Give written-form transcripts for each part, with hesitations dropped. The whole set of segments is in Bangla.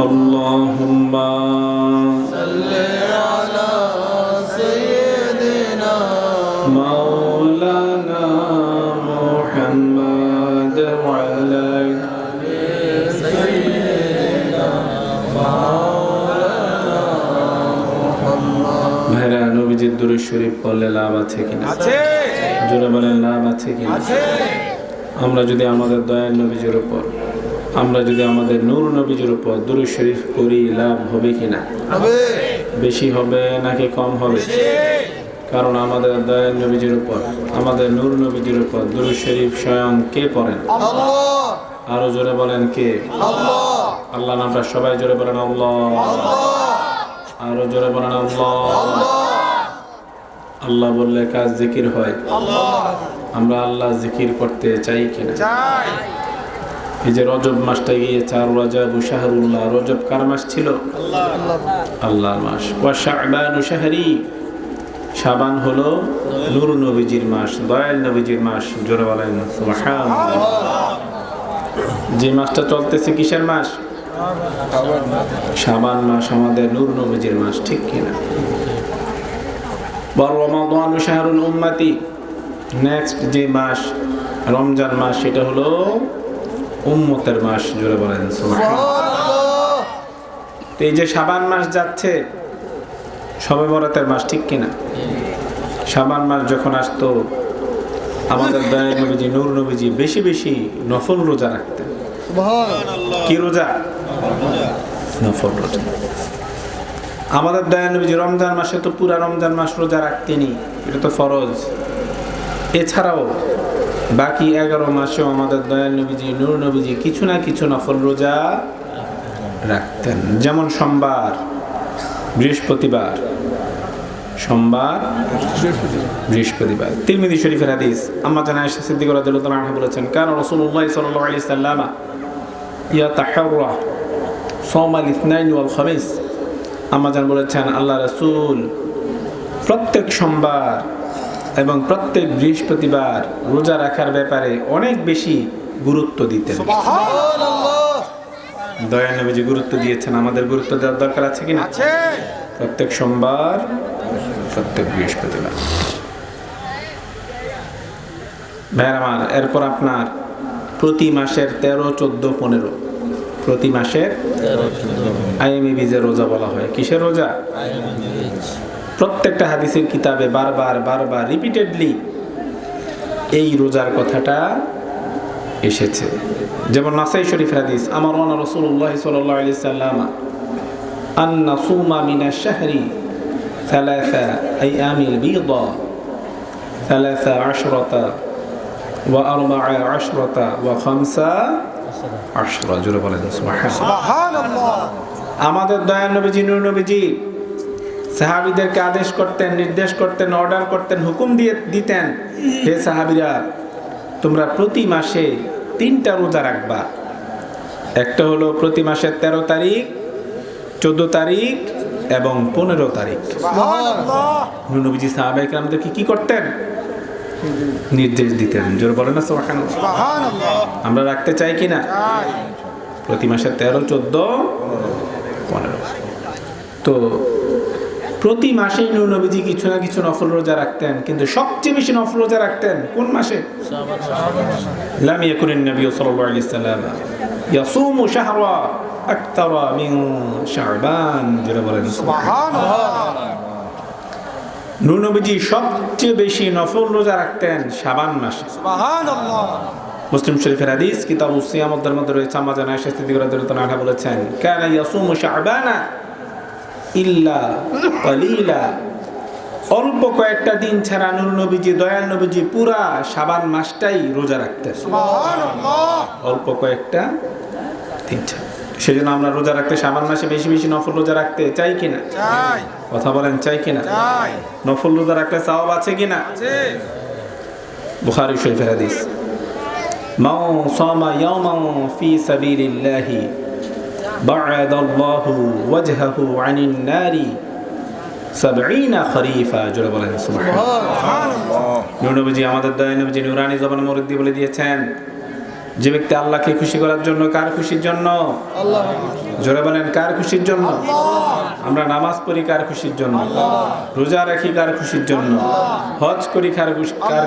আল্লাহুম্মা সাল্লি আলা সাইয়্যিদিনা মাওলানা মুহাম্মদ ওয়া আলা সাইয়্যিদিনা মাওলানা মুহাম্মদ। ভাইরা, নবীজির দুরূদ শরীফ পড়লে লাভ আছে কিনা? আছে। জোরে বলেন, লাভ আছে কিনা? আছে। আমরা যদি আমাদের দয়াল নবীজির উপর, আমরা যদি আমাদের নূর নবীজির উপর দুরূদ শরীফ পড়ি, লাভ হবে কিনা? হবে। বেশি হবে নাকি কম হবে? কারণ আমাদের দয়াল নবীজির উপর, আমাদের নূর নবীজির উপর দুরূদ শরীফ স্বয়ং কে পড়েন? আল্লাহ। আরো জোরে বলেন, কে? আল্লাহ। আল্লাহ নামটা সবাই জোরে বলেন, আল্লাহ। আরো জোরে বলেন, আল্লাহ। আল্লাহ বললে কাজ জিকির হয়। আমরা আল্লাহ জিকির করতে চাই কিনা? চাই। এই যে রজব মাসটা গিয়েছে, আর রজব শাহরুল্লাহ, রজব কার মাস ছিল? আল্লাহর মাস। ওয়া শাবানু শাহরি, শাবান হলো নূর নবীজির মাস, দয়াল নবীজির মাস। জোরে বলেন সুবহানাল্লাহ। যে মাসটা চলতেছে কিসের মাস? শাবান মাস, আমাদের নূর নবীজির মাস, ঠিক কিনা? ওয়া রমাদানু শাহরুল উম্মতি, নেক্সট যে মাস রমজান মাস, সেটা হলো উম্মতের মাস। জোরে বলেন সুবহানাল্লাহ। তো এই যে শাবান মাস যাচ্ছে, শবে বরাতের মাস, ঠিক কিনা? শাবান মাস যখন আসতো, আমাদের দয়াল নবীজি, নূর নবীজি বেশি বেশি নফল রোজা রাখতেন। কি রোজা? নফল রোজা। আমাদের দয়াল নবীজি রমজান মাসে তো পুরা রমজান মাস রোজা রাখতেনি, এটা তো ফরজ। এছাড়াও বাকি 11 মাসেও আমাদের দয়াল নবীজি, নূর নবীজি কিছু না কিছু নফল রোজা রাখতেন। যেমন সোমবার, বৃহস্পতিবার, সোমবার, বৃহস্পতিবার। তিরমিজি শরীফের হাদিস, আম্মা জান আয়েশা সিদ্দিকা রাদিয়াল্লাহু আনহা বলেছেন, কান রাসূলুল্লাহ সাল্লাল্লাহু আলাইহি সাল্লাম ইয়াতাহাররা সাওমাল ইসনাইন ওয়াল খামিস। আম্মা জান বলেছেন, আল্লাহ রাসূল প্রত্যেক সোমবার এবং প্রত্যেক বৃহস্পতিবার রোজা রাখার ব্যাপারে অনেক বেশি গুরুত্ব দিতেন। সুবহানাল্লাহ। দয়াল নবীজি গুরুত্ব দিয়েছেন, আমাদের গুরুত্ব দেওয়ার দরকার আছে কিনা? আছে। প্রত্যেক সোমবার, প্রত্যেক বৃহস্পতিবার। ভাইয়ের আমার, এরপর আপনার প্রতি মাসের 13, 14, 15, প্রতি মাসের আইএমএ বীজের রোজা বলা হয়। কিসের রোজা? প্রত্যেকটা হাদিসের কিতাবে বারবার বারবার রিপিটেডলি এই রোজার কথাটা এসেছে। যেমন নাসাই শরীফের হাদিস, আমারানা রাসূলুল্লাহ সাল্লাল্লাহু আলাইহি সাল্লাম আন নাসুমা মিনাশ শাহরি সালাসা আইয়ামিল বিদা 13 ওয়া 14 ওয়া 15। জোরে বলেন সুবহানাল্লাহ। আমাদের দয়াল নবীজি, নূর নবীজি সাহাবীদেরকে আদেশ করতেন, নির্দেশ করতেন, অর্ডার করতেন, হুকুম দিতেন, হে সাহাবীরা, তোমরা প্রতি মাসে 3টা রোজা রাখবা। একটা হলো প্রতি মাসের 13 তারিখ, 14 তারিখ এবং 15 তারিখ। সুবহানাল্লাহ। নূর নবীজি সাহাবায়ে কেরামদেরকে কি করতেন? নির্দেশ দিতেন। জোরে বলেন না সুবহানাল্লাহ। সুবহানাল্লাহ। আমরা রাখতে চাই কিনা? চাই। প্রতি মাসে 13, 14, 15। তো প্রতি মাসেই নূর নবীজি কিছু না কিছু নফল রোজা রাখতেন, কিন্তু সবচেয়ে বেশি নফল রোজা রাখতেন কোন মাসে? লাম ইয়াকুনিন নবী সাল্লাল্লাহু আলাইহি সাল্লাম ইয়াসুমু শাহরা আকতারা মিন শাবান। জোরে বলেন সুবহানাল্লাহ। নূর নবীজি সবচেয়ে বেশি নফল রোজা রাখতেন শাবান মাসে। সুবহানাল্লাহ। মুসলিম শরীফের হাদিস কিতাবুস সিয়ামের মধ্যে রয়েছে, আম্মা জান আয়েশা সিদ্দিকা রাদিয়াল্লাহু আনহা বলেছেন, কানা ইয়াসুমু শাবানা ইল্লা কালিলা। অল্প কয়েকটা দিন ছাড়া নূর নবীজি, দয়াল নবীজি পুরা শাবান মাসটাই রোজা রাখতেন। সুবহানাল্লাহ। অল্প কয়েকটা দিন ছাড়া। সেজন্য আমরা রোজা রাখতে, শাবান মাসে বেশি বেশি নফল রোজা রাখতে চাই কিনা? চাই। কথা বলেন, চাই কিনা? চাই। নফল রোজা রাখলে সওয়াব আছে কিনা? আছে। বুখারী শরীফের হাদিস, মান সামা ইয়াওমান ফি সাবিলিল্লাহি বা'আদাল্লাহু ওয়াজহাহু আনিন নারি 70 খরিফা। জোরে বলেন সুবহানাল্লাহ। সুবহানাল্লাহ। নূর নবীজি, আমাদের দয়াল নবীজি নুরানি জবানে মুরুদ দিয়ে বলে দিয়েছেন, যে ব্যক্তি আল্লাহকে খুশি করার জন্য, কার খুশির জন্য? আল্লাহ জোরে বলেন, কার খুশির জন্য? আমরা নামাজ পড়ি কার খুশির জন্য? রোজা রাখি কার খুশির জন্য? হজ করি কার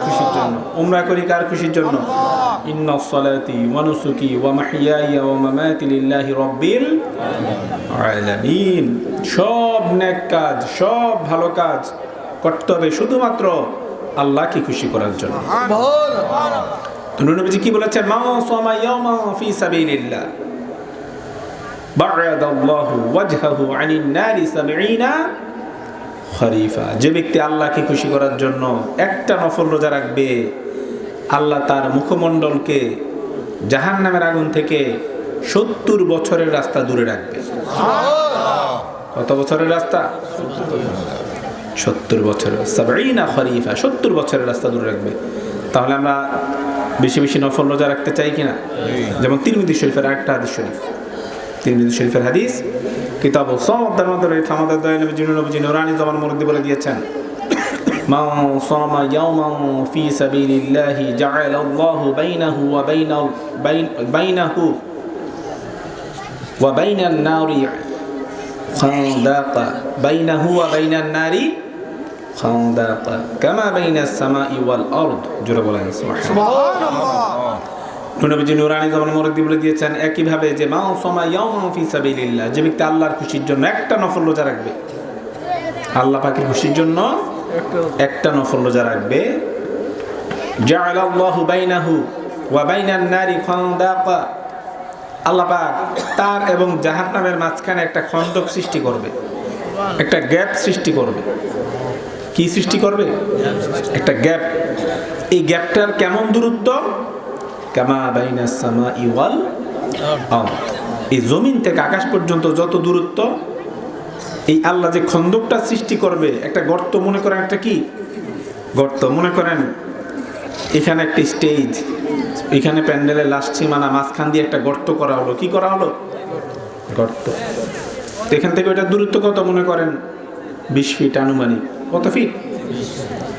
খুশির জন্য? উমরা করি কার খুশির জন্য? ইন্নাস সালাতি ওয়া নুসুকি ওয়া মাহইয়ায়া ওয়া মামাতি লিল্লাহি রাব্বিল আলামিন। সব নেক কাজ, সব ভালো কাজ করতে হবে শুধুমাত্র আল্লাহকে খুশি করার জন্য। তো নবীজি কি বলেছেন? মা সামা ইয়াওমা ফি সাবিলিল্লাহ বা'আদাল্লাহু ওয়াজহাহু আনিন নারি 70 খরিফা। যে ব্যক্তি আল্লাহকে খুশি করার জন্য একটা নফল রোজা রাখবে, আল্লাহ তার মুখমণ্ডলকে জাহান্নামের আগুন থেকে 70 বছরের রাস্তা দূরে রাখবে। কত বছরের রাস্তা? 70 বছরের। 70 খরিফা, 70 বছরের রাস্তা দূরে রাখবে। তাহলে আমরা বেশি বেশি নফল রোজা রাখতে চাই কিনা? যেমন তিরমিজি শরীফের আরেকটা হাদিস শরীফ, তিরমিজি শরীফের হাদিস কিতাব সাওমের মধ্যে রয়েছে। আমাদের দয়াল নবী নুরানি জবান মুরদ্দি বলে দিয়েছেন, মান সামা ইয়াওমান ফি সাবিলিল্লাহি জাআলাল্লাহু বাইনাহু ওয়া বাইনান নারি খান্দাকা, বাইনাহু ওয়া বাইনান নারি খান্দাকা কামা বাইনাস সামাই ওয়াল আরদ। জোরে বলেন সুবহানাল্লাহ। নবীজি নুরানি জবান মুরদ্দি বলে দিয়েছেন একইভাবে যে মা সামা ইয়াওমান ফি সাবিলিল্লাহ, যে ব্যক্তি আল্লাহর খুশির জন্য একটা নফল রোজা রাখবে, আল্লাহ পাকের খুশির জন্য একটা নফল রোজা রাখবে, জাআলাল্লাহু বাইনাহু ওয়া বাইনান নারি খান্দাকা, আল্লাহ পাক তার এবং জাহান্নামের মাঝখানে একটা খন্দক সৃষ্টি করবে, একটা গ্যাপ সৃষ্টি করবে। কি সৃষ্টি করবে? একটা গ্যাপ। এই গ্যাপটার কেমন দূরত্ব? কামা বাইনাস সামাই ওয়াল আরদ, এই জমিন থেকে আকাশ পর্যন্ত যত দূরত্ব, এই আল্লাহ যে খন্দকটা সৃষ্টি করবে, একটা গর্ত মনে করেন, একটা কি গর্ত মনে করেন, এখানে একটা স্টেজ, এখানে প্যান্ডেলের লাস্ট সীমানা, মাঝখান দিয়ে একটা গর্ত করা হলো। কি করা হলো? গর্ত। তো এখান থেকে ওইটার দূরত্ব কত মনে করেন? 20 ফিট আনুমানিক। কত ফিট?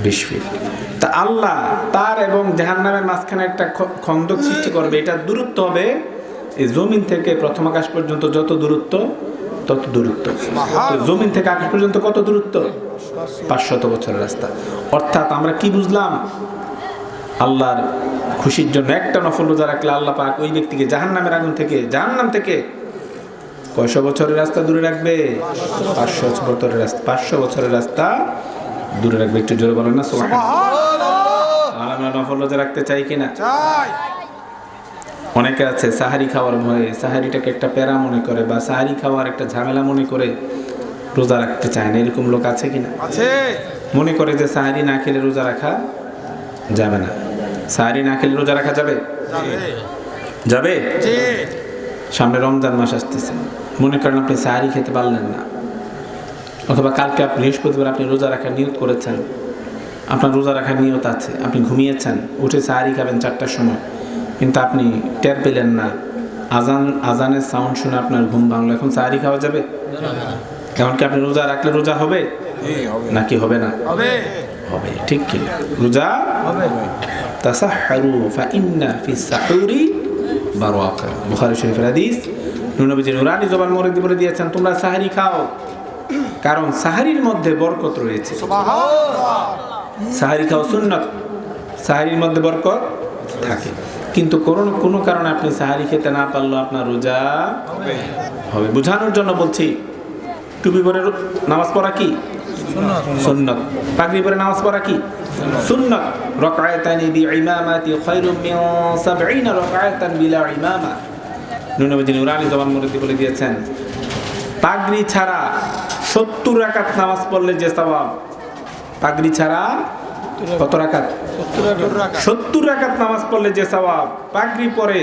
20 ফিট। তা আল্লাহ তার এবং জাহান্নামের মাঝখানে একটা খন্দক সৃষ্টি করবে, এটার দূরত্ব হবে এই জমিন থেকে প্রথম আকাশ পর্যন্ত যত দূরত্ব তত দূরত্ব। তো জমিন থেকে আকাশ পর্যন্ত কত দূরত্ব? 500 বছরের রাস্তা। অর্থাৎ আমরা কি বুঝলাম? আল্লাহর খুশির জন্য একটা নফল রোজা রাখলে আল্লাহ পাক ওই ব্যক্তিকে জাহান্নামের আগুন থেকে, জাহান্নাম থেকে কয়শো বছরের রাস্তা দূরে রাখবে? 500 বছরের রাস্তা। 500 বছরের রাস্তা দূরে রাখবে। একটু জোরে বলেন না সুবহানাল্লাহ। আমরা নফল রোজা রাখতে চাই কিনা? চাই। অনেকে আছে সাহারি খাওয়ার ভয়ে, সাহারিটাকে একটা প্যারা মনে করে, বা সাহারি খাওয়ার একটা ঝামেলা মনে করে রোজা রাখতে চায় না। এরকম লোক আছে কিনা? আছে। মনে করে যে সাহারি না খেলে রোজা রাখা যাবে না। সাহারি না খেলে রোজা রাখা যাবে? যাবে। জি। সামনে রমজান মাস আসতেছে, মনে করেন আপনি সাহারি খেতে পারলেন না, অথবা কালকে আপনি বৃহস্পতিবার আপনি রোজা রাখার নিয়ত করেছেন, আপনার রোজা রাখার নিয়ত আছে, আপনি ঘুমিয়েছেন, উঠে সাহারি খাবেন 4টার সময়, কিন্তু আপনি টের পেলেন না, আজানের সাউন্ড শুনে আপনার ঘুম ভাঙলো। এখন সাহারি খাওয়া যাবে? এমনকি আপনি রোজা রাখলে রোজা হবে নাকি হবে না? হবে। হবে। ঠিক কি? রোজা হবে। তাসাহহারু ফাইন্না ফিস সাহুরি বারাকা। বুখারী শরীফের হাদিস। নবীজি নুরানি জবান মুরদ্দি বলে দিয়েছেন, তোমরা সাহারি খাও, কারণ সাহারির মধ্যে বরকত রয়েছে। সুবহানাল্লাহ। সাহারি খাও সুন্নাত, সাহারির মধ্যে বরকত থাকে। কিন্তু কোনো কারণে আপনি সাহারি খেতে না পারলেও আপনার রোজা হবে। বোঝানোর জন্য বলছি, টুপি পরে নামাজ পড়া কি সুন্নাত, পাগড়ি পরে নামাজ পড়া কি সুন্নাত। রাকাতানি বিইমামাতি খায়রুম মিন 70 রাকাতান বিলা ইমামা। নবীজি নুরানি জবান মুরদ্দি বলে দিয়েছেন, পাগড়ি ছাড়া 70 রাকাত নামাজ পড়লে যে সওয়াব, পাগড়ি ছাড়া কত রাকাত? 70 রাকাত নামাজ পড়লে যে সওয়াব, পাগড়ি পরে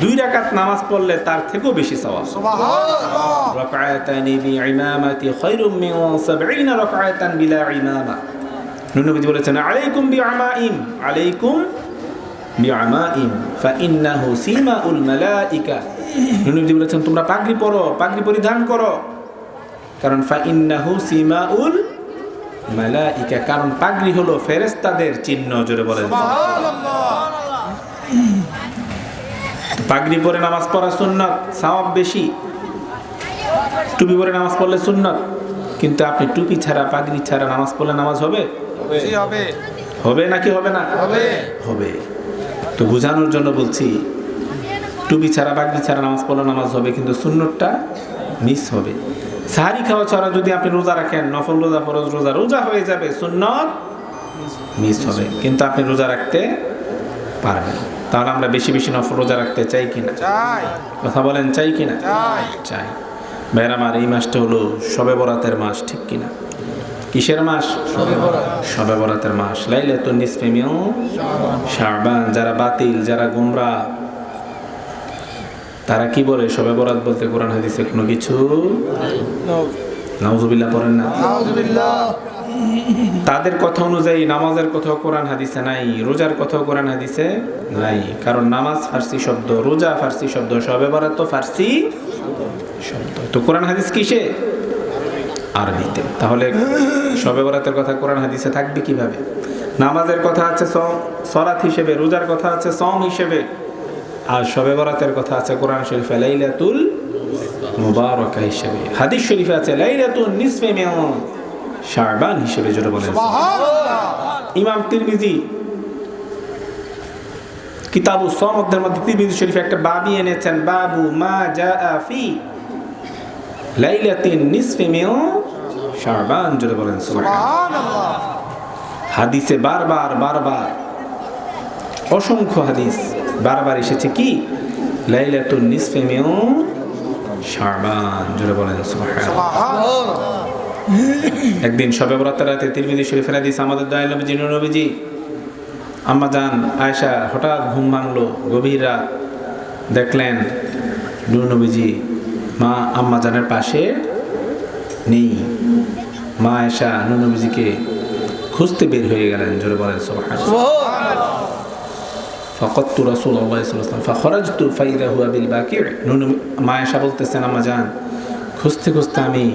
2 রাকাত নামাজ পড়লে তার থেকেও বেশি সওয়াব। সুবহানাল্লাহ। রাকাতানি বিইমামাতি খায়রুম মিন 70 রাকাতান বিলা ইমামা। নবীজি বলেছেন, আলাইকুম বিআমাইম, আলাইকুম বিআমাইম ফাইন্নাহু সিমাউল মালাইকা। নবীজি বলেছেন, তোমরা পাগড়ি পরো, পাগড়ি পরিধান করো, কারণ ফাইন্নাহু সিমাউল মালাইকা, কারণ পাগড়ি হলো ফেরেশতাদের চিহ্ন। জোরে বলেন সুবহানাল্লাহ। পাগড়ি পরে নামাজ পড়া সুন্নাত, সওয়াব বেশি। টুপি পরে নামাজ পড়লে সুন্নাত, কিন্তু আপনি টুপি ছাড়া পাগড়ি ছাড়া নামাজ পড়লে নামাজ হবে? হবে নাকি হবে না? হবে। তো বোঝানোর জন্য বলছি, টুপি ছাড়া পাগড়ি ছাড়া নামাজ পড়লে নামাজ হবে, কিন্তু সুন্নতটা মিস হবে। সাহারি খাওয়া ছাড়া যদি আপনি রোজা রাখেন, নফল রোজা, ফরজ রোজা, রোজা হয়ে যাবে, সুন্নত মিস হবে, কিন্তু আপনি রোজা রাখতে পারবেন। তাহলে আমরা বেশি বেশি নফল রোজা রাখতে চাই কিনা? কথা বলেন, চাই কিনা? চাই। ভাইরা আমার, এই মাসটা হলো শবে বরাতের মাস, ঠিক কিনা? কিসের মাস? শবে বরাতের মাস। লাইলাতুন নিসফি মিন শাবান। যারা বাতিল, যারা গুমরা, তারা কি বলে? শবে বরাত বলতে কোরআন হাদিসে কোনো কিছু নাউজুবিল্লাহ পড়েন না? তাদের কথা অনুযায়ী নামাজের কথাও কোরআন হাদিসে নাই, রোজার কথাও কোরআন হাদিসে নাই। কারণ নামাজ ফার্সি শব্দ, রোজা ফার্সি শব্দ, শবে বরাত তো ফার্সি শব্দ। তো কোরআন হাদিস কিসে? আরবিতে। তাহলে শবে বরাতের কথা কোরআন হাদিসে থাকবে কিভাবে? নামাজের কথা আছে সলাত হিসেবে, রোজার কথা আছে সম হিসেবে, আর শবে বরাতের কথা আছে কোরআন শরীফে লাইলাতুল মুবারাকা হিসেবে। হাদিস শরীফে আছে লাইলাতুন নিসফি মিন শাবান হিসেবে। জোরে বলেন সুবহানাল্লাহ। ইমাম তিরমিজি কিতাবুস সাওমের মধ্যে তিরমিজি শরীফে একটা বাবই এনেছেন, বাবু মা জাআ ফি লাইলাতিন নিসফি মিন শাবান। জোরে বলেন সুবহানাল্লাহ। হাদিসে বারবার অসংখ্য হাদিস বারবার এসেছে কি? লাইলাতুন নিসফি মিন শাবান। জোরে বলেন সুবহানাল্লাহ। একদিন শবে বরাতের রাতে তিরমিজি শরীফের হাদিস, আমাদের দয়াল নবীজি নূর নবীজি আম্মা জান আয়েশা হঠাৎ ঘুম ভাঙলো, গভীর রাত, দেখলেন নূর নবীজি মা আম্মা জানের পাশে নেই। মা আয়েশা নূর নবীজিকে খুঁজতে বের হয়ে গেলেন। জোরে বলেন সুবহানাল্লাহ। ফাকাততু রাসূলুল্লাহ সাল্লাল্লাহু আলাইহি ওয়াসাল্লাম ফাখরাজতু ফাইদা হুয়া বিল বাকি'। মা আয়েশা বলতেছেন, আম্মা জান খুঁজতে খুঁজতে আমি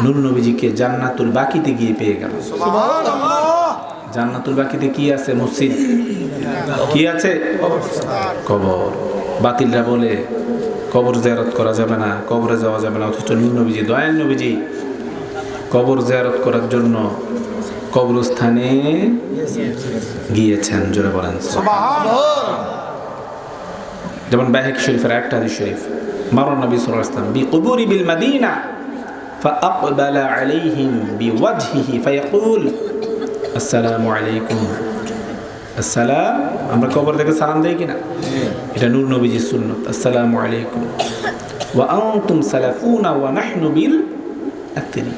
নূর নবীজিকে জান্নাতুল বাকিতে গিয়ে পেয়ে গেলাম। সুবহানাল্লাহ। জান্নাতুল বাকিতে কি আছে? মসজিদ। কি আছে? কবর। বাতিলরা বলে কবর জিয়ারত করা যাবে না, কবরে যাওয়া যাবে না, অথচ নূর নবীজি, দয়াল নবীজি কবর জিয়ারত করার জন্য কবরস্থানে গিয়েছেন। জোরে বলেন সুবহানাল্লাহ। যেমন বাইহাকী শরীফের একটা হাদিস শরীফ, মারুন নবী সাল্লাল্লাহু আলাইহি ওয়াসাল্লাম বিকুবুরি বিল মাদিনা ফাআকবালা আলাইহিম বিওয়াজহিহি ফায়াকুল আসসালামু আলাইকুম। আসসালাম, আমরা কবর থেকে সালাম দেই কিনা? এটা নূর নবীজির সুন্নাত। আসসালামু আলাইকুম ওয়া আনতুম সালাফুনা ওয়া নাহনু বিল আথরি।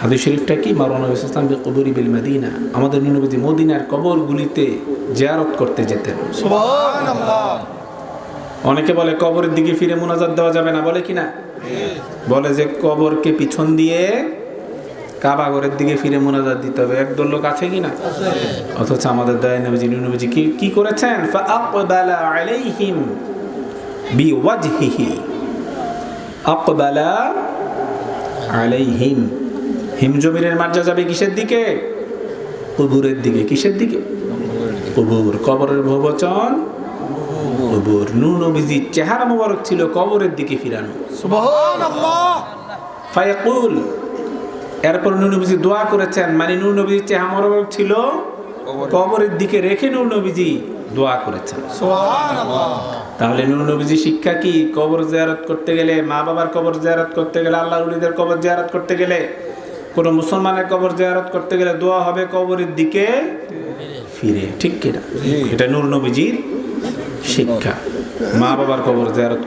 হাদিস শরীফটা কি? মারুন নবী সাল্লাল্লাহু আলাইহি ওয়াসাল্লাম বিকুবুরি বিল মাদিনা, আমাদের নূর নবীজি মদিনার কবরগুলিতে জিয়ারত করতে যেতেন। সুবহানাল্লাহ। অনেকে বলে কবরের দিকে ফিরে মুনাজাত দেওয়া যাবে না, বলে কিনা? বলে যে কবরকে পিছন দিয়ে কাবা ঘরের দিকে ফিরে মুনাজাত দিতে হবে। একদল লোক আছে কিনা? অথচ আমাদের দয়াল নবীজি নূর নবীজি কি করেছেন? ফাআকবালা আলাইহিম বিওয়াজহিহি। আকবালা আলাইহিম, হিম জমিনের মার্জা যাবে কিসের দিকে? কবরের দিকে। কিসের দিকে? কবর। কবরের বহুবচন কবর। নূর নবীজির চেহারা মোবারক ছিল কবরের দিকে ফিরানো। সুবহানাল্লাহ। ফায়াকুল, এরপর নূর নবীজি দোয়া করেছেন, মানে নূর নবীজির চেহারা মোবারক ছিল কবরের দিকে রেখে নূর নবীজি দোয়া করেছেন। সুবহানাল্লাহ। তাহলে নূর নবীজি শিক্ষা কি? কবর জিয়ারত করতে গেলে, মা বাবার কবর জিয়ারত করতে গেলে, আল্লাহর ওলিদের কবর জিয়ারত করতে গেলে, কোন মুসলমানের কবর জিয়ারত করতে গেলে দোয়া হবে কবরের দিকে ফিরে, ঠিক কিনা? এটা নূর নবীজির শিক্ষা। মা বাবার কবর জিয়ারত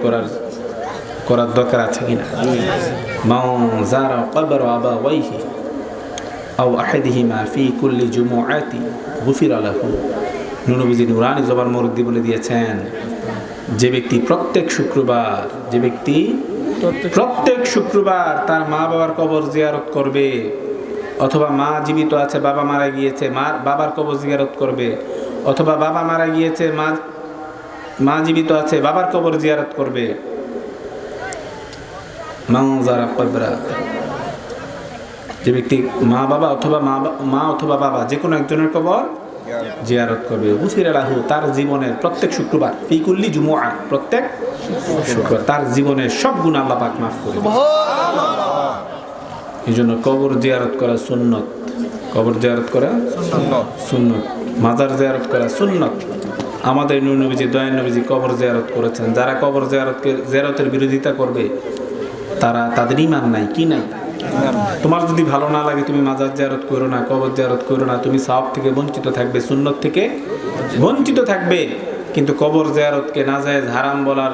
করার দরকার আছে কিনা? মান যারা কবর আবাওয়াইহি আও আহাদিহিমা ফি কুল্লি জুমুআতি গুফিরা লাহু। নূর নবীজি নুরানি জবান মুরদ্দি বলে দিয়েছেন, যে ব্যক্তি প্রত্যেক শুক্রবার তার মা বাবার কবর জিয়ারত করবে, অথবা মা জীবিত আছে বাবা মারা গিয়েছে বাবার কবর জিয়ারত করবে, অথবা বাবা মারা গিয়েছে মা জীবিত আছে বাবার কবর জিয়ারত করবে, যে ব্যক্তি মা বাবা অথবা মা অথবা বাবা যে কোনো একজনের কবর জিয়ারত করবে গুফিরা লাহু, তার জীবনের প্রত্যেক শুক্রবার, ফি কুল্লি জুমুআ, প্রত্যেক শুক্রবার তার জীবনের সব গুনাহ আল্লাহ পাক মাফ করে দেন। এই জন্য কবর জিয়ারত করা সুন্নত, কবর জিয়ারত করা সুন্নত, মাজার জিয়ারত করা সুন্নত। আমাদের নূর নবীজি, দয়ার নবীজি কবর জিয়ারত করেছেন। যারা কবর জিয়ারতের বিরোধিতা করবে তারা, তাদের ঈমান নাই। কি নাই? তোমার যদি ভালো না লাগে তুমি মাজার জিয়ারত করো না, কবর জিয়ারত করো না, তুমি সওয়াব থেকে বঞ্চিত থাকবে, সুন্নত থেকে বঞ্চিত থাকবে। কিন্তু কবর জিয়ারতকে নাজায়েজ হারাম বলার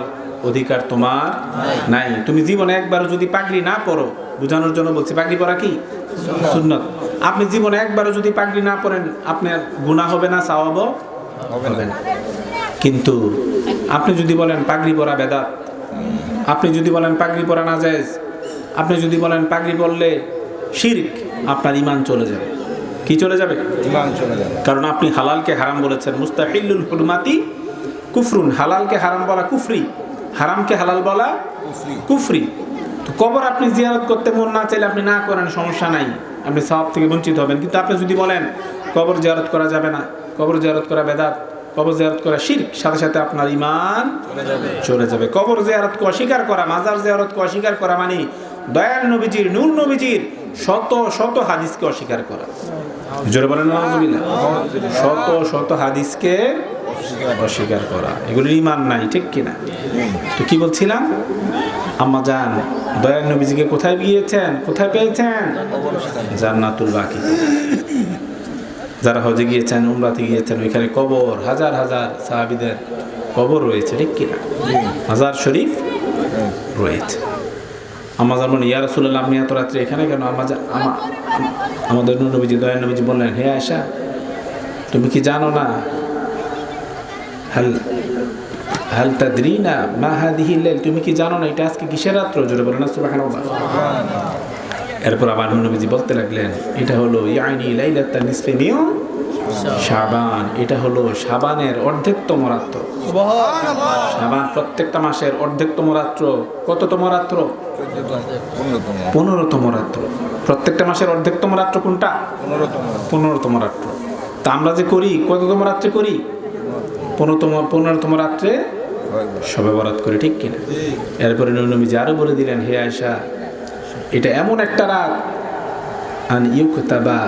অধিকার তোমার নাই। তুমি জীবনে একবারও যদি পাগড়ি না পরো, বোঝানোর জন্য বলছি, পাগড়ি পরা কি সুন্নত। আপনি জীবনে একবারও যদি পাগড়ি না পরেন, আপনার গুনাহ হবে না, সওয়াবও হবে না। কিন্তু আপনি যদি বলেন পাগড়ি পরা বেদাত, আপনি যদি বলেন পাগড়ি পরা নাজায়েজ, আপনি যদি বলেন পাগড়ি পরলে শিরক, আপনার ঈমান চলে যাবে। কি চলে যাবে? ঈমান চলে যাবে। কারণ আপনি হালালকে হারাম বলেছেন। মুস্তাহিল্লুল হুরমাতি কুফরুন, হালালকে হারাম বলা কুফরি, হারামকে হালাল বলা কুফরি। তো কবর আপনি জিয়ারত করতে মন না চাইলে আপনি না করেন, সমস্যা নাই, আপনি সওয়াব থেকে বঞ্চিত হবেন। কিন্তু আপনি যদি বলেন কবর জিয়ারত করা যাবে না, কবর জিয়ারত করা বেদাত, কবর জিয়ারত করা শিরক, সাথে সাথে আপনার ঈমান চলে যাবে। কবর জিয়ারতকে অস্বীকার করা, মাজার জিয়ারতকে অস্বীকার করা মানে দয়াল নবীজির, নূর নবীজির শত শত হাদিসকে অস্বীকার করা। জোরে বলেন নাউজুবিল্লাহ। শত শত হাদিসকে অস্বীকার করা, এগুলোর ঈমান নাই, ঠিক কিনা? তো কি বলছিলাম? আম্মা জান দয়াল নবীজিকে কোথায় গিয়েছেন, কোথায় পেয়েছেন? জান্নাতুল বাকি। যারা হজে গিয়েছেন, উমরাতে গিয়েছেন, ওইখানে কবর, হাজার হাজার সাহাবীদের কবর রয়েছে, ঠিক কিনা? মাজার শরীফ রয়েছে। আম্মা জান বলেন, ইয়া রাসূলুল্লাহ, আপনি এত রাত্রে এখানে কেন? আমাদের নূর নবীজি, দয়াল নবীজি বললেন, হে আয়েশা, তুমি কি জানো না, হাল তাদরিনা মা হাদিহিল লাইল, তুমি কি জানো না এটা আজকে কিসের রাত্র? জোরে বলেন না সুবহানাল্লাহ। এরপর আবার নূর নবীজি বলতে লাগলেন, এটা হলো ইয়ানি লাইলাতুন নিসফি মিন শাবান, এটা হলো শাবানের অর্ধেকতম রাত্র। সুবহানাল্লাহ। শাবান প্রত্যেকটা মাসের অর্ধেকতম রাত্র। কততম রাত্র? 15তম রাত্র। প্রত্যেকটা মাসের অর্ধেকতম রাত্র কোনটা? 15তম রাত্র। তা আমরা যে করি, কততম রাত্রে করি? 15তম রাত্রে শবে বরাত করি, ঠিক কিনা? এরপরে নূর নবীজি আরো বলে দিলেন, হে আয়েশা, এটা এমন একটা রাত, আন ইউকতাবা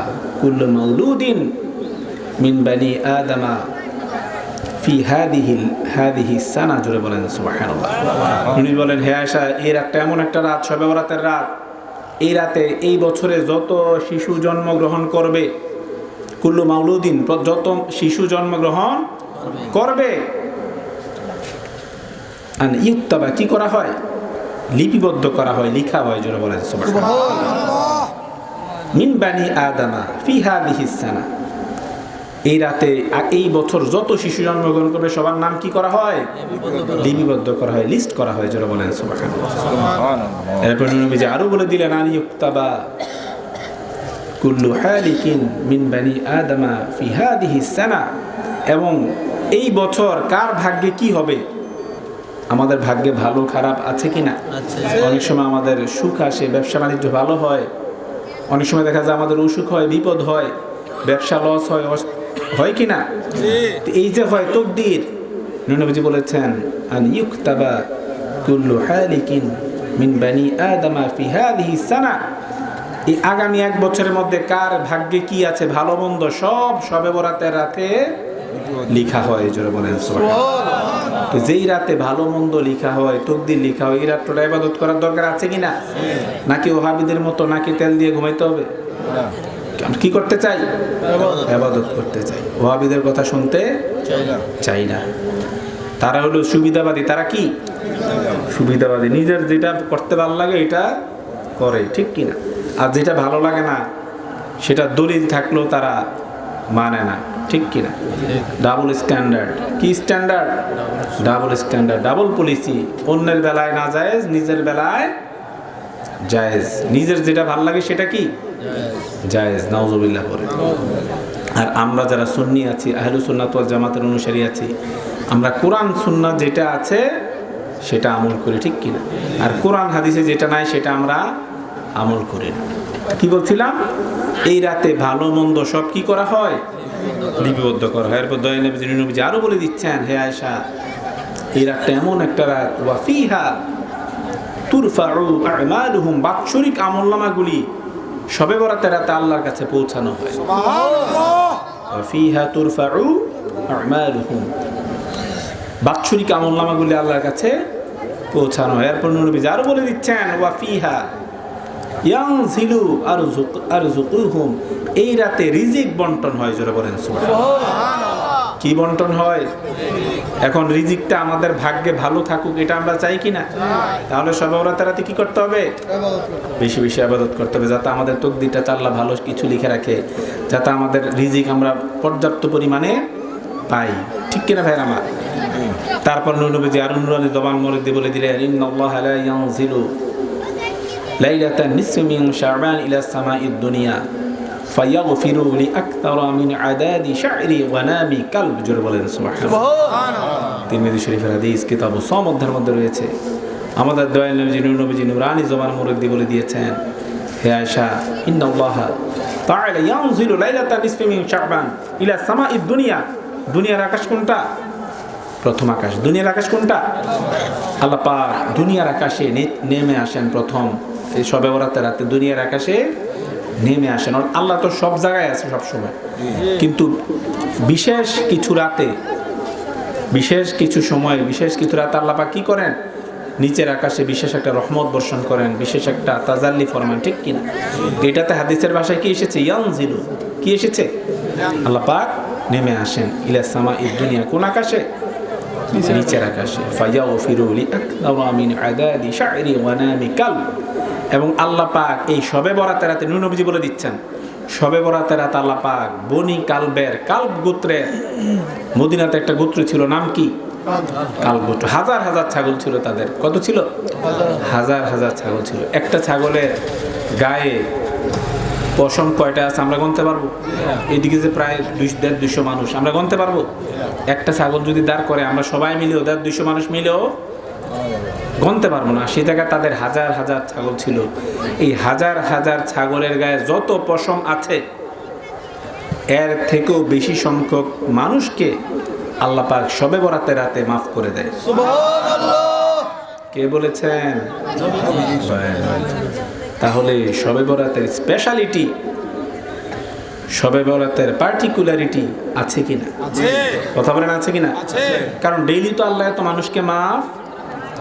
কুল্লু মাউলুদিন মিন বানি আদামা ফি হাদিহি সানা। জোরে বলেন সুবহানাল্লাহ। উনি বলেন, হে আয়েশা, এই রাতটা এমন একটা রাত, শবে বরাতের রাত, এই রাতে এই বছরে যত শিশু জন্মগ্রহণ করবে, কুল্লু মাউলুদিন, যত শিশু জন্মগ্রহণ করবে, আন ইউকতাবা, কি করা হয়? লিপিবদ্ধ করা হয়, লিখা হয়। জোরে বলেন সুবহানাল্লাহ। মিন বানি আদামা ফি হাদিহি সানা, এই রাতে এই বছর যত শিশু জন্মগ্রহণ করবে সবার নাম কি করা হয়? লিপিবদ্ধ করা হয়, লিস্ট করা হয়। জোরে বলেন সুবহানাল্লাহ। এরপর নবীজি আরো বলে দিলেন, আন ইউকতাবা কুল্লু হালিকিন মিন বানি আদামা ফি হাদিহি সানা, এবং এই বছর কার ভাগ্যে কি হবে, আমাদের ভাগ্যে ভালো খারাপ আছে কিনা? অনেক সময় আমাদের সুখ আসে, ব্যবসা বাণিজ্য ভালো হয়, অনেক সময় দেখা যায় আমাদের অসুখ হয়, বিপদ হয়, ব্যবসা লস হয়, হয় কিনা? এই যে হয় তকদির, নবীজি বলেছেন, আন ইউকতাবা কুল্লু হালিকিন মিন বানি আদামা ফি হাদিহি সানা, এই আগামী এক বছরের মধ্যে কার ভাগ্যে কি আছে, ভালো মন্দ সব শবে বরাতের রাতে লিখা হয়। জোরে বলেন সুবহানাল্লাহ। তো যেই রাতে ভালো মন্দ লিখা হয়, তকদির লিখা হয়, এই রাতটা ইবাদত করার দরকার আছে কিনা? নাকি ওহাবিদের মতো নাকি তেল দিয়ে ঘুমাইতে হবে? কি করতে চাই? ইবাদত করতে চাই। ওহাবিদের কথা শুনতে চাই না। তারা হলো সুবিধাবাদী। তারা কি? সুবিধাবাদী। নিজের যেটা করতে ভালো লাগে এটা করে, ঠিক কিনা? আর যেটা ভালো লাগে না সেটা দলিল থাকলেও তারা মানে না, ঠিক কিনা? Double standard. কি standard? Double standard, double policy. অন্যের বেলায় না জায়েজ, নিজের বেলায় জায়েজ। নিজের যেটা ভালো লাগে সেটা কি? জায়েজ। নাউজুবিল্লাহ পড়ে। আর আমরা যারা সুন্নি আছি, আহলুস সুন্নাত ওয়াল জামাতের অনুসারী আছি, আমরা কোরআন সুন্নাহ যেটা আছে সেটা আমল করি, ঠিক কিনা? আর কোরআন হাদিসে যেটা নাই সেটা আমরা আমল করি না। কি বলছিলাম? এই রাতে ভালো মন্দ সব কি করা হয়? লিপিবদ্ধ করা হয়। এরপর দয়াল নবীজি আরো বলে দিচ্ছেন, হে আয়েশা, এই রাতটা এমন একটা রাত, ওয়া ফিহা তুরফাউ আমালুহুম, বাৎসরিক আমলনামাগুলি শবে বরাতের রাতে আল্লাহর কাছে পৌঁছানো হয়। সুবহানাল্লাহ। ওয়া ফিহা তুরফাউ আমালুহুম, বাৎসরিক আমলনামাগুলি আল্লাহর কাছে পৌঁছানো হয়। এরপর নবীজি আরো বলে দিচ্ছেন, ওয়া ফিহা ইয়ানজিলু আরযুকুহুম, এই রাতে রিজিক বন্টন হয়। জোরে বলেন সুবহানাল্লাহ। কি বন্টন হয়? এখন রিজিকটা আমাদের ভাগ্যে ভালো থাকুক, এটা আমরা চাই কিনা? তাহলে শবে বরাতের রাতে কি করতে হবে? বেশি বেশি ইবাদত করতে হবে, যাতে আমাদের তকদিরটা আল্লাহ ভালো কিছু লিখে রাখে, যাতে আমাদের রিজিক আমরা পর্যাপ্ত পরিমাণে পাই। ঠিক কিনা ভাই আমার? তারপর নবীজি আরো নুরানি জবান মরে দিয়ে বলে দিলেন, ইন্নাল্লাহা লা ইয়ানজিলু লাইলাতান নিসফি মিন শাবান ইলা সামাইদ দুনিয়া ফায়াগফিরু লিআকতারা মিন আদাদি শা'রি ওয়া নামি কালব। জোরে বলেন সুবহানাল্লাহ। তিরমিজি শরীফের হাদিস কিতাবুস সাওম অধ্যায়ের মধ্যে রয়েছে। আমাদের দয়াল নবীজি নুরানি জবান মরে দিয়ে বলে দিয়েছেন, হে আয়েশা, ইন্নাল্লাহা তাআলা ইয়ানজিলু লাইলাতান নিসফি মিন শাবান ইলা সামাইদ দুনিয়া। দুনিয়ার আকাশ কোনটা? প্রথম আকাশ। দুনিয়ার আকাশ কোনটা? আল্লাহ পাক দুনিয়ার আকাশে নেমে আসেন প্রথম এই শবে বরাতের রাতে, দুনিয়ার আকাশে নেমে আসেন। আল্লাহ তো সব জায়গায় আছে সব সময়, কিন্তু বিশেষ কিছু রাতে, বিশেষ কিছু সময়, বিশেষ কিছু রাতে আল্লাহ পাক কি করেন? নিচের আকাশে বিশেষ একটা রহমত বর্ষণ করেন, বিশেষ একটা তাজাল্লি ফরমান। ঠিক কিনা? এটাতে হাদিসের ভাষায় কি এসেছে? ইয়ানজিলু। কি এসেছে? আল্লাহ পাক নেমে আসেন ইলা সামাইদ দুনিয়া। কোন আকাশে? নিচের আকাশে। ফায়াগফিরু লিআকতারা মিন আদাদি শা'রি ওয়া নামি কালব। এবং আল্লাহ পাক এই শবে বরাতের রাতে, নবীজি বলে দিচ্ছেন, শবে বরাতের রাতে আল্লাহ পাক বনি কালবের, কালব গোত্রের, মদিনাতে একটা গোত্র ছিল, নাম কি? কালব গোত্র। হাজার হাজার ছাগল ছিল তাদের। কত ছিল? হাজার হাজার ছাগল ছিল। একটা ছাগলের গায়ে পশম কয়টা আছে আমরা গুনতে পারবো? এদিকে যে প্রায় 150-200 মানুষ, আমরা গুনতে পারবো? একটা ছাগল যদি দাঁড় করে, আমরা সবাই মিলেও 150-200 মানুষ মিলেও গুনতে পারবো না। সে জায়গায় তাদের হাজার হাজার ছাগল ছিল। এই হাজার হাজার ছাগলের গায়ে যত পশম আছে, এর থেকেও বেশি সংখ্যক মানুষকে আল্লাহ পাক শবে বরাতের রাতে মাফ করে দেয়। সুবহানাল্লাহ। কে বলেছেন? তাহলে শবে বরাতের স্পেশালিটি, শবে বরাতের পার্টিকুলারিটি আছে কিনা? আছে। কথা বলেন আছে কিনা? আছে। কারণ ডেইলি তো আল্লাহ এত মানুষকে মাফ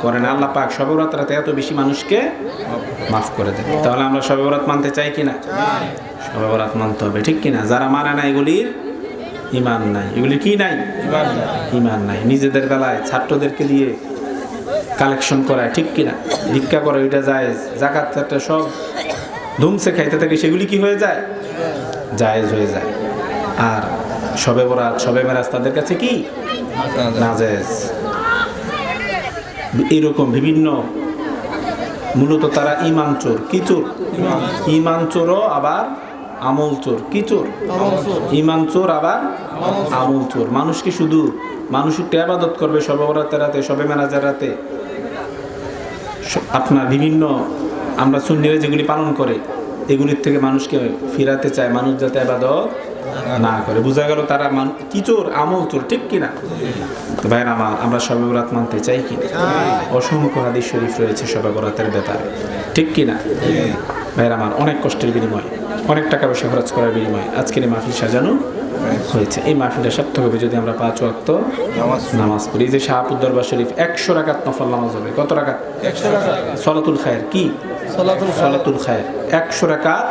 করেন, আল্লাহ পাক শবে বরাতের রাতে এত বেশি মানুষকে মাফ করে দেন। তাহলে আমরা শবে বরাত মানতে চাই কিনা? শবে বরাত মানতে হবে। ঠিক কিনা? যারা মানে না, এগুলির ঈমান নাই। এগুলির কি নাই? ঈমান নাই। নিজেদের বেলায় ছাত্রদেরকে দিয়ে কালেকশন করায়, ঠিক কিনা? ভিক্ষা করে, ওইটা জায়েজ। যাকাত একটা সব ধুমসে খাইতে থাকে, সেগুলি কি হয়ে যায়? জায়েজ হয়ে যায়। আর শবে বরাত, শবে মেরাজ তাদের কাছে কি? নাজায়েজ। এরকম বিভিন্ন, মূলত তারা ঈমান চোর। কি চোর? ঈমান চোরও আবার আমল চোর। কি চোর? ঈমান চোর আবার আমল চোর। মানুষকে শুধু মানুষকে ইবাদত করবে শবে বরাতের রাতে, শবে মেরাজের রাতে, আপনার বিভিন্ন আমরা সুন্নিরা যেগুলি পালন করে, এগুলির থেকে মানুষকে ফিরাতে চায়, মানুষ যাতে ইবাদত না করে। বোঝা গেল তারা কি চোর? আমল চোর। ঠিক কিনা? তো ভাইরা আমার, আমরা শবে বরাত মানতে চাই কিনা? অসংখ্য হাদিস শরীফ রয়েছে শবে বরাতের ব্যাপারে। ঠিক কিনা? ভাইরা আমার, অনেক কষ্টের বিনিময়, অনেক টাকা পয়সা খরচ করার বিনিময়ে আজকের এই মাহফিল সাজানো হয়েছে। এই মাহফিলটা সার্থক হবে যদি আমরা 5 ওয়াক্ত নামাজ পড়ি। এই যে শাহপুর দরবার শরীফ 100 রাকাত নফল নামাজ হবে। কত রাকাত? 100 রাকাত। সলাতুল খায়ের। কি? সলাতুল খায়ের 100 রাকাত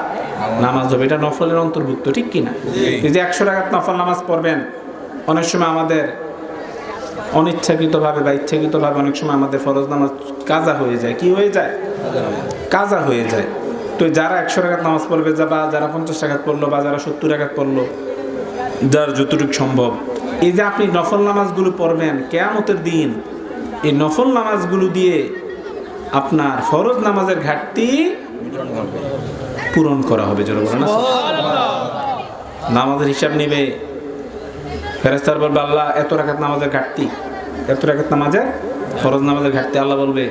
নামাজ হবে। এটা নফলের অন্তর্ভুক্ত। ঠিক কিনা? এই যে 100 রাকাত নফল নামাজ পড়বেন, অনেক সময় আমাদের অনিচ্ছাকৃতভাবে বা ইচ্ছাকৃতভাবে অনেক সময় আমাদের ফরজ নামাজ কাজা হয়ে যায়। কি হয়ে যায়? কাজা হয়ে যায়। তো যারা 100 রাকাত নামাজ পড়বে, বা যারা 50 রাকাত পড়লো, বা যারা 70 রাকাত পড়লো, যার যতটুকু সম্ভব, এই যে আপনি নফল নামাজগুলো পড়বেন কিয়ামতের দিন, এই নফল নামাজগুলো দিয়ে আপনার ফরজ নামাজের ঘাটতি পূরণ করা হবে। জোরে বলেন না? নামাজের হিসাব নেবে ফেরেশতারা বলবে, আল্লাহ এত রাকাত নামাজের ঘাটতি, এত রাকাত নামাজের, ফরজ নামাজের ঘাটতি। আল্লাহ বলবে,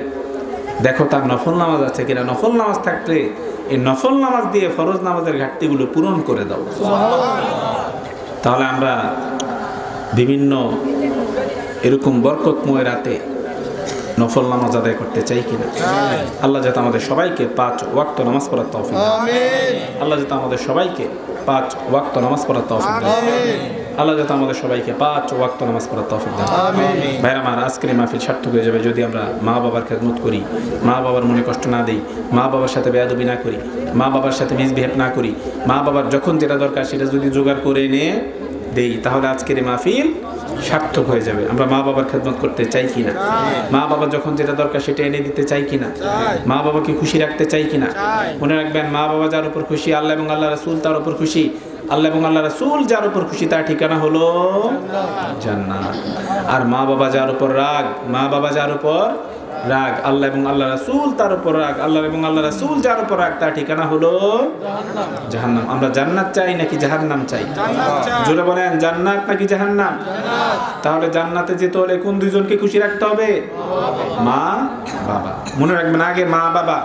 দেখো তার নফল নামাজ আছে কিনা। নফল নামাজ থাকলে এই নফল নামাজ দিয়ে ফরজ নামাজের ঘাটতিগুলো পূরণ করে দাও। তাহলে আমরা বিভিন্ন এরকম বরকতময় রাতে নফল নামাজ আদায় করতে চাই কিনা? আল্লাহ যাতে আমাদের সবাইকে 5 ওয়াক্ত নামাজ পড়ার তৌফিক দান করেন। আল্লাহ যাতে আমাদের সবাইকে 5 ওয়াক্ত নামাজ পড়ার তৌফিক দান করেন। আল্লাহ যাতে আমাদের সবাইকে 5 ওয়াক্ত নামাজ পড়ার তৌফিক দান করেন। ভাইরা আমার, আজকের এই মাহফিল সার্থক হয়ে যাবে যদি আমরা মা বাবার খেদমত করি, মা বাবার মনে কষ্ট না দেই, মা বাবার সাথে বেয়াদবি না করি, মা বাবার সাথে মিসবিহেভ না করি, মা বাবার যখন যেটা দরকার সেটা যদি জোগাড় করে এনে দেই, তাহলে আজকের এই মাহফিল সার্থক হয়ে যাবে। আমরা মা বাবার খেদমত করতে চাই কিনা? মা বাবা যখন যেটা দরকার সেটা এনে দিতে চাই কিনা? মা বাবাকে খুশি রাখতে চাই কিনা? মনে রাখবেন, মা বাবা যার উপর খুশি, আল্লাহ এবং আল্লাহ রাসূল তার উপর খুশি। আল্লাহ এবং আল্লাহ রাসূল যার উপর খুশি তার ঠিকানা হলো জান্নাত। আর মা বাবা যার উপর রাগ, মা বাবা যার উপর রাগ, আল্লাহ এবং আল্লাহ রাসূল তার উপর রাগ, আল্লাহ এবং আল্লাহ রাসূল যার উপর রাগ তার ঠিকানা হলো জাহান্নাম। আমরা জান্নাত চাই নাকি জাহান্নাম চাই? জোরে বলেন, জান্নাত নাকি জাহান্নাম? তাহলে জান্নাতে যেতে হলে কোন দুইজনকে খুশি রাখতে হবে? মা বাবা। মনে রাখবেন, আগে মা বাবা,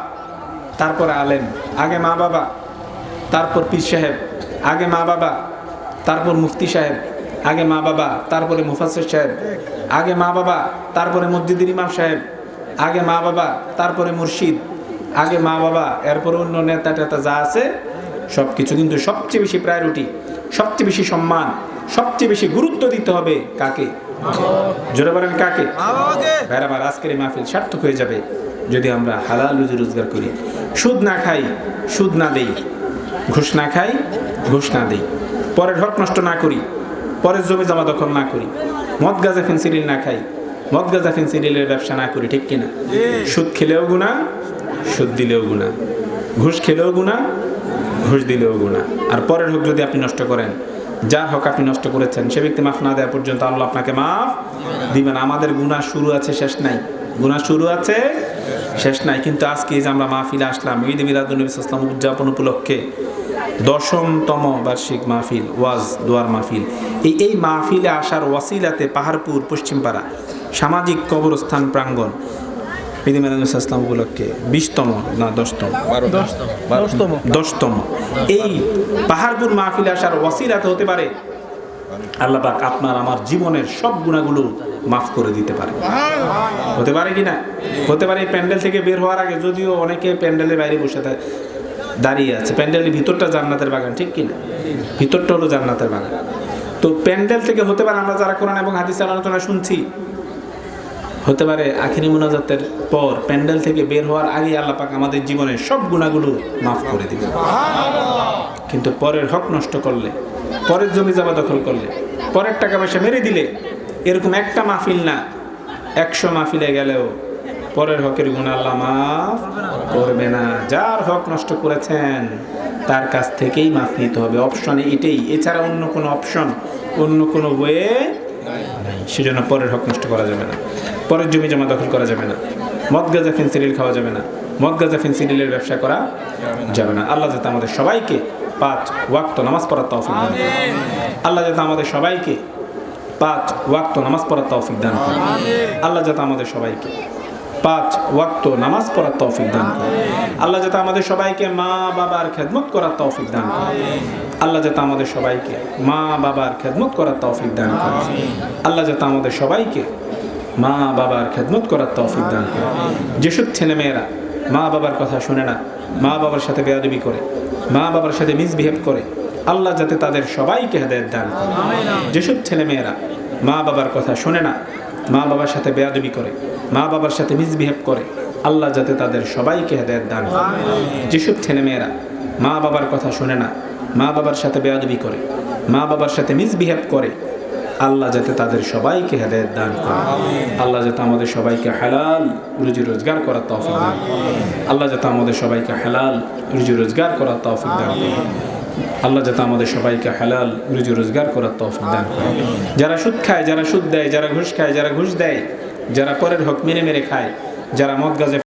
তারপর আলেম। আগে মা বাবা, তারপর পীর সাহেব। আগে মা বাবা, তারপর মুফতি সাহেব। আগে মা বাবা, তারপরে মুফাসসির সাহেব। আগে মা বাবা, তারপরে মসজিদের ইমাম সাহেব। আগে মা বাবা, তারপরে মুর্শিদ। আগে মা বাবা, এরপরে অন্য নেতা টেতা যা আছে সব কিছু। কিন্তু সবচেয়ে বেশি প্রায়োরিটি, সবচেয়ে বেশি সম্মান, সবচেয়ে বেশি গুরুত্ব দিতে হবে কাকে? জোরে বলেন, কাকে? ভাইরা আমার, আজকের এই মাহফিল সার্থক হয়ে যাবে যদি আমরা হালাল রুজি রোজগার করি, সুদ না খাই, সুদ না দেই, ঘুষ না খাই, ঘুষ না দেই, পরের হক নষ্ট না করি, পরের জমি জমা দখল না করি, মদ গাঁজা ফেন্সিডিল না খাই, মদ গাঁজা ফেন্সিডিলের ব্যবসা না করি, ঠিক কিনা? সুদ খেলেও গুনাহ, সুদ দিলেও গুনাহ, ঘুষ খেলেও গুনাহ, ঘুষ দিলেও গুনাহ। আর পরের হক যদি আপনি নষ্ট করেন, যার হক আপনি নষ্ট করেছেন সে ব্যক্তি মাফ না দেওয়া পর্যন্ত আল্লাহ আপনাকে মাফ দিবেন। আমাদের গুনাহ শুরু আছে, শেষ নাই। গুনাহ শুরু আছে, শেষ নাই। কিন্তু আজকে যে আমরা মাহফিলে আসলাম ঈদ মিলাদুন নবী সাল্লাল্লাহু আলাইহি ওয়াসাল্লাম উদযাপন উপলক্ষে 10তম বার্ষিক মাহফিল, ওয়াজ দোয়ার মাহফিল। এই মাহফিলে আসার ওয়াসিলাতে পাহাড়পুর পশ্চিমপাড়া সামাজিক কবরস্থান প্রাঙ্গণ ঈদ মিলাদুন নবী সাল্লাল্লাহু আলাইহি ওয়াসাল্লাম উপলক্ষে 20তম না 10তম এই পাহাড়পুর মাহফিলে আসার ওয়াসিলাতে হতে পারে আল্লাহ পাক আপনার আমার জীবনের সব গুনাহগুলো মাফ করে দিতে পারে। হতে পারে কি না? হতে পারে। প্যান্ডেল থেকে বের হওয়ার আগে, যদিও অনেকে প্যান্ডেলের বাইরে বসে দাঁড়িয়ে আছে, প্যান্ডেলের ভিতরটা জান্নাতের বাগান, ঠিক কিনা? ভিতরটা হলো জান্নাতের বাগান। তো প্যান্ডেল থেকে হতে পারে আমরা যারা কোরআন এবং হাদিসের আলোচনা শুনছি, হতে পারে আখিরি মুনাজাতের পর প্যান্ডেল থেকে বের হওয়ার আগে আল্লাহ পাক আমাদের জীবনের সব গুনাহগুলো মাফ করে দিবে। কিন্তু পরের হক নষ্ট করলে, পরের জমি জমা দখল করলে, পরের টাকা পয়সা মেরে দিলে, এরকম একটা মাহফিল না 100 মাহফিলে গেলেও পরের হকের গুনাহ আল্লাহ মাফ করবে না। যার হক নষ্ট করেছেন তার কাছ থেকেই মাফ নিতে হবে। অপশন এটাই, এছাড়া অন্য কোনো অপশন, অন্য কোনো ওয়ে নাই। সেজন্য পরের হক নষ্ট করা যাবে না, পরের জমি জমা দখল করা যাবে না, মদ গাঁজা ফেন্সিডিল খাওয়া যাবে না, মদ গাঁজা ফেন্সিডিলের ব্যবসা করা যাবে না। আল্লাহ যাতে আমাদের সবাইকে 5 ওয়াক্ত নামাজ পড়ার তৌফিক দান করেন। আল্লাহ যাতে আমাদের সবাইকে 5 ওয়াক্ত নামাজ পড়ার তৌফিক দান করেন। আল্লাহ যাতে আমাদের সবাইকে 5 ওয়াক্ত নামাজ পড়ার তৌফিক দান করেন। আল্লাহ যাতে আমাদের সবাইকে মা বাবার খেদমত করার তৌফিক দান করেন। আল্লাহ যাতে আমাদের সবাইকে মা বাবার খেদমত করার তৌফিক দান করেন। আল্লাহ যাতে আমাদের সবাইকে মা বাবার খেদমত করার তৌফিক দান করেন। যেসব ছেলেমেয়েরা মা বাবার কথা শুনে না, মা বাবার সাথে বেয়াদবি করে, মা বাবার সাথে মিসবিহেভ করে, আল্লাহ যাতে তাদের সবাইকে হেদায়েত দান করেন। যেসব ছেলেমেয়েরা মা বাবার কথা শুনে না, মা বাবার সাথে বেয়াদবি করে, মা বাবার সাথে মিসবিহেভ করে, আল্লাহ যাতে তাদের সবাইকে হেদায়েত দান করেন। যেসব ছেলেমেয়েরা মা বাবার কথা শুনে না, মা বাবার সাথে বেয়াদবি করে, মা বাবার সাথে মিসবিহেভ করে, আল্লাহ যাতে তাদের সবাইকে হেদায়েত দান করেন। আল্লাহ যাতে আমাদের সবাইকে হালাল রুজি রোজগার করার তৌফিক দান করেন। আল্লাহ যাতে আমাদের সবাইকে হালাল রুজি রোজগার করার তৌফিক দান করেন। আল্লাহ যাতে আমাদের সবাইকে হালাল রুজি রোজগার করার তৌফিক দান করেন। যারা সুদ খায়, যারা সুদ দেয়, যারা ঘুষ খায়, যারা ঘুষ দেয়, যারা পরের হক মেরে মেরে খায়, যারা মদ গাঁজা